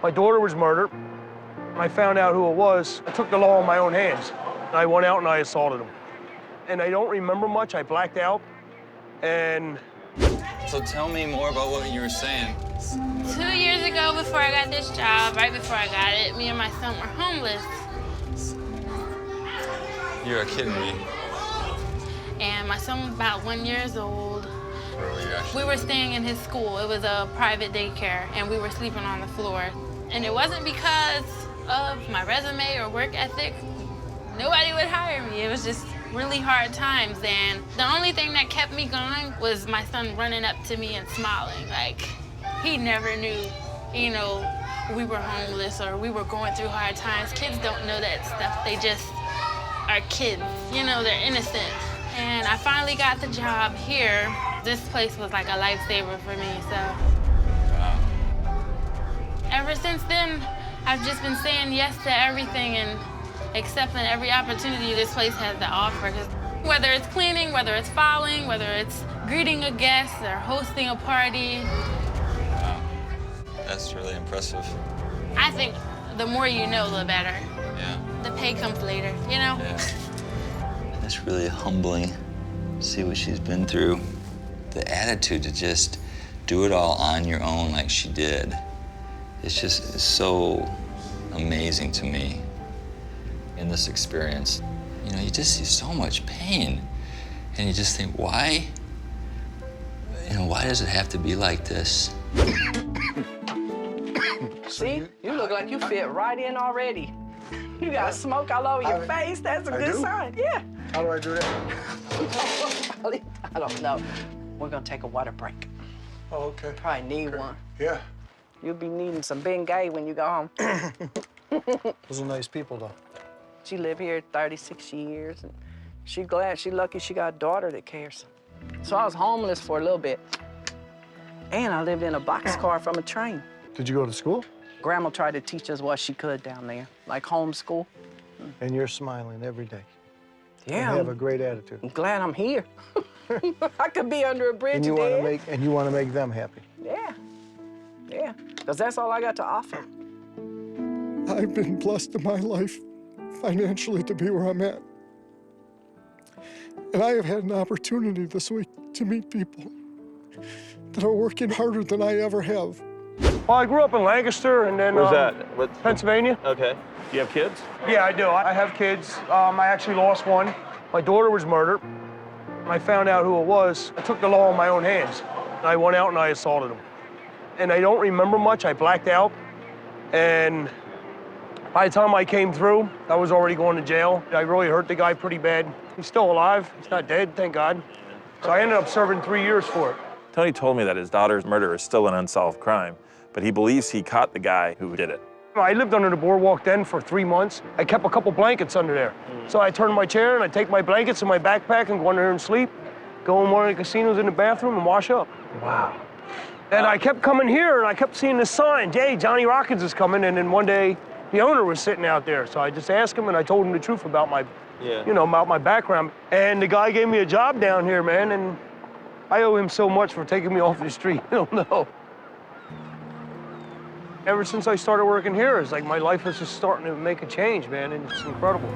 My daughter was murdered. When I found out who it was, I took the law in my own hands. I went out and I assaulted him. And I don't remember much. I blacked out. And So tell me more about what you were saying. 2 years ago, before I got this job, right before I got it, me and my son were homeless. You're kidding me. And my son was about 1 year old. Where were you actually? We were staying in his school. It was a private daycare, and we were sleeping on the floor. And it wasn't because of my resume or work ethic. Nobody would hire me. It was just really hard times. And the only thing that kept me going was my son running up to me and smiling. Like, he never knew, you know, we were homeless or we were going through hard times. Kids don't know that stuff. They just are kids. You know, they're innocent. And I finally got the job here. This place was like a lifesaver for me, so. Wow. Ever since then, I've just been saying yes to everything and accepting every opportunity this place has to offer. 'Cause whether it's cleaning, whether it's filing, whether it's greeting a guest or hosting a party. Wow. That's really impressive. I think the more you know, the better. Yeah. The pay comes later, you know? Yeah. It's really humbling to see what she's been through. The attitude to just do it all on your own like she did. It's just so amazing to me in this experience. You know, you just see so much pain and you just think, why? You know, why does it have to be like this? See, you look like you fit right in already. You got smoke all over your face. That's a good sign. Yeah. how do I do that? I don't know. We're gonna take a water break. Oh, okay. Probably need one. Yeah. You'll be needing some Bengay when you go home. Those are nice people, though. She lived here 36 years, and she's glad, she's lucky she got a daughter that cares. So I was homeless for a little bit, and I lived in a boxcar from a train. Did you go to school? Grandma tried to teach us what she could down there, like homeschool. And you're smiling every day. Yeah, You have a great attitude. I'm glad I'm here. I could be under a bridge And you dead. want to make them happy. Yeah, yeah, because that's all I got to offer. I've been blessed in my life financially to be where I'm at. And I have had an opportunity this week to meet people that are working harder than I ever have. Well, I grew up in Lancaster and then Where's that? What? Pennsylvania. Okay. Do you have kids? Yeah, I do. I have kids. I actually lost one. My daughter was murdered. When I found out who it was, I took the law in my own hands. I went out and I assaulted him. And I don't remember much. I blacked out. And by the time I came through, I was already going to jail. I really hurt the guy pretty bad. He's still alive. He's not dead, thank God. So I ended up serving 3 years for it. Tony told me that his daughter's murder is still an unsolved crime, but he believes he caught the guy who did it. I lived under the boardwalk then for 3 months. I kept a couple blankets under there. So I turned my chair and I take my blankets in my backpack and go under there and sleep, go in one of the casinos in the bathroom and wash up. Wow. And I kept coming here and I kept seeing this sign, hey, Johnny Rockins is coming. And then one day the owner was sitting out there. So I just asked him and I told him the truth about my, you know, about my background. And the guy gave me a job down here, man. And I owe him so much for taking me off the street. I don't know. Ever since I started working here, it's like my life is just starting to make a change, man, and it's incredible.